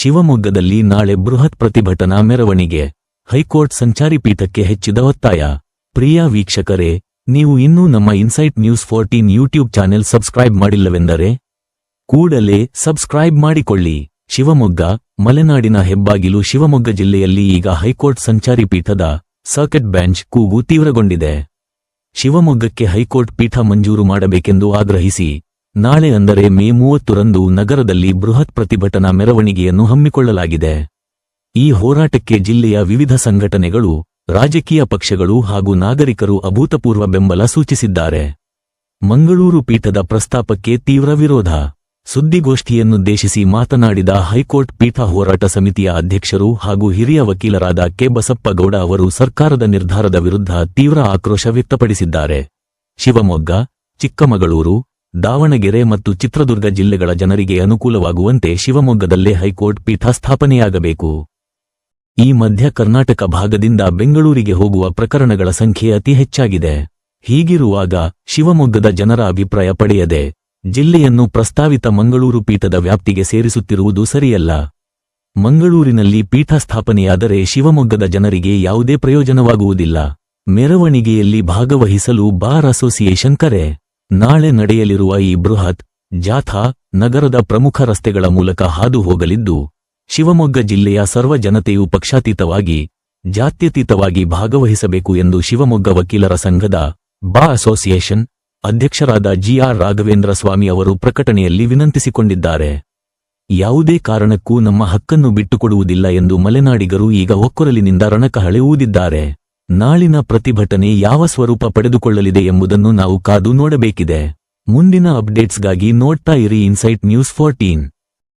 ಶಿವಮೊಗ್ಗದಲ್ಲಿ ನಾಳೆ ಬೃಹತ್ ಪ್ರತಿಭಟನಾ ಮೆರವಣಿಗೆ. ಹೈಕೋರ್ಟ್ ಸಂಚಾರಿ ಪೀಠಕ್ಕೆ ಹೆಚ್ಚಿದ ಒತ್ತಾಯ. ಪ್ರಿಯ ವೀಕ್ಷಕರೇ, ನೀವು ಇನ್ನೂ ನಮ್ಮ Insight News 14 YouTube channel subscribe ಮಾಡಿಲ್ಲವೆಂದರೆ ಕೂಡಲೇ ಸಬ್ಸ್ಕ್ರೈಬ್ ಮಾಡಿಕೊಳ್ಳಿ. ಶಿವಮೊಗ್ಗ, ಮಲೆನಾಡಿನ ಹೆಬ್ಬಾಗಿಲು ಶಿವಮೊಗ್ಗ ಜಿಲ್ಲೆಯಲ್ಲಿ ಈಗ ಹೈಕೋರ್ಟ್ ಸಂಚಾರಿ ಪೀಠದ ಸರ್ಕಿಟ್ ಬೆಂಚ್ ಕೂಗು ತೀವ್ರಗೊಂಡಿದೆ. ಶಿವಮೊಗ್ಗಕ್ಕೆ ಹೈಕೋರ್ಟ್ ಪೀಠ ಮಂಜೂರು ಮಾಡಬೇಕೆಂದು ಆಗ್ರಹಿಸಿ ನಾಳೆ ಅಂದರೆ ಮೇ 30ರಂದು ನಗರದಲ್ಲಿ ಬೃಹತ್ ಪ್ರತಿಭಟನಾ ಮೆರವಣಿಗೆಯನ್ನು ಹಮ್ಮಿಕೊಳ್ಳಲಾಗಿದೆ. ಈ ಹೋರಾಟಕ್ಕೆ ಜಿಲ್ಲೆಯ ವಿವಿಧ ಸಂಘಟನೆಗಳು, ರಾಜಕೀಯ ಪಕ್ಷಗಳು ಹಾಗೂ ನಾಗರಿಕರು ಅಭೂತಪೂರ್ವ ಬೆಂಬಲ ಸೂಚಿಸಿದ್ದಾರೆ. ಮಂಗಳೂರು ಪೀಠದ ಪ್ರಸ್ತಾಪಕ್ಕೆ ತೀವ್ರ ವಿರೋಧ. ಸುದ್ದಿಗೋಷ್ಠಿಯನ್ನುದ್ದೇಶಿಸಿ ಮಾತನಾಡಿದ ಹೈಕೋರ್ಟ್ ಪೀಠ ಹೋರಾಟ ಸಮಿತಿಯ ಅಧ್ಯಕ್ಷರು ಹಾಗೂ ಹಿರಿಯ ವಕೀಲರಾದ ಕೆ. ಬಸಪ್ಪಗೌಡ ಅವರು ಸರ್ಕಾರದ ನಿರ್ಧಾರದ ವಿರುದ್ಧ ತೀವ್ರ ಆಕ್ರೋಶ ವ್ಯಕ್ತಪಡಿಸಿದ್ದಾರೆ. ಶಿವಮೊಗ್ಗ, ಚಿಕ್ಕಮಗಳೂರು, ದಾವಣಗೆರೆ ಮತ್ತು ಚಿತ್ರದುರ್ಗ ಜಿಲ್ಲೆಗಳ ಜನರಿಗೆ ಅನುಕೂಲವಾಗುವಂತೆ ಶಿವಮೊಗ್ಗದಲ್ಲೇ ಹೈಕೋರ್ಟ್ ಪೀಠ ಸ್ಥಾಪನೆಯಾಗಬೇಕು. ಈ ಮಧ್ಯ ಕರ್ನಾಟಕ ಭಾಗದಿಂದ ಬೆಂಗಳೂರಿಗೆ ಹೋಗುವ ಪ್ರಕರಣಗಳ ಸಂಖ್ಯೆ ಅತಿ ಹೆಚ್ಚಾಗಿದೆ. ಹೀಗಿರುವಾಗ ಶಿವಮೊಗ್ಗದ ಜನರ ಅಭಿಪ್ರಾಯ ಪಡೆಯದೆ ಜಿಲ್ಲೆಯನ್ನು ಪ್ರಸ್ತಾವಿತ ಮಂಗಳೂರು ಪೀಠದ ವ್ಯಾಪ್ತಿಗೆ ಸೇರಿಸುತ್ತಿರುವುದು ಸರಿಯಲ್ಲ. ಮಂಗಳೂರಿನಲ್ಲಿ ಪೀಠ ಸ್ಥಾಪನೆಯಾದರೆ ಶಿವಮೊಗ್ಗದ ಜನರಿಗೆ ಯಾವುದೇ ಪ್ರಯೋಜನವಾಗುವುದಿಲ್ಲ. ಮೆರವಣಿಗೆಯಲ್ಲಿ ಭಾಗವಹಿಸಲು ಬಾರ್ ಅಸೋಸಿಯೇಷನ್ ಕರೆ. ನಾಳೆ ನಡೆಯಲಿರುವ ಈ ಬೃಹತ್ ಜಾಥಾ ನಗರದ ಪ್ರಮುಖ ರಸ್ತೆಗಳ ಮೂಲಕ ಹಾದು ಹೋಗಲಿದ್ದು, ಶಿವಮೊಗ್ಗ ಜಿಲ್ಲೆಯ ಸರ್ವ ಜನತೆಯು ಪಕ್ಷಾತೀತವಾಗಿ, ಜಾತ್ಯತೀತವಾಗಿ ಭಾಗವಹಿಸಬೇಕು ಎಂದು ಶಿವಮೊಗ್ಗ ವಕೀಲರ ಸಂಘದ ಬಾರ್ ಅಸೋಸಿಯೇಷನ್ ಅಧ್ಯಕ್ಷರಾದ ಜಿ.ಆರ್. ರಾಘವೇಂದ್ರ ಸ್ವಾಮಿ ಅವರು ಪ್ರಕಟಣೆಯಲ್ಲಿ ವಿನಂತಿಸಿಕೊಂಡಿದ್ದಾರೆ. ಯಾವುದೇ ಕಾರಣಕ್ಕೂ ನಮ್ಮ ಹಕ್ಕನ್ನು ಬಿಟ್ಟುಕೊಡುವುದಿಲ್ಲ ಎಂದು ಮಲೆನಾಡಿಗರು ಈಗ ಒಕ್ಕೊರಲಿನಿಂದ ರಣಕಹಳೆ ಊದಿದ್ದಾರೆ. ನಾಳಿನ ಪ್ರತಿಭಟನೆ ಯಾವ ಸ್ವರೂಪ ಪಡೆದುಕೊಳ್ಳಲಿದೆ ಎಂಬುದನ್ನು ನಾವು ಕಾದು ನೋಡಬೇಕಿದೆ. ಮುಂದಿನ ಅಪ್ಡೇಟ್ಸ್ಗಾಗಿ ನೋಡ್ತಾ ಇರಿ ಇನ್ಸೈಟ್ ನ್ಯೂಸ್ 14.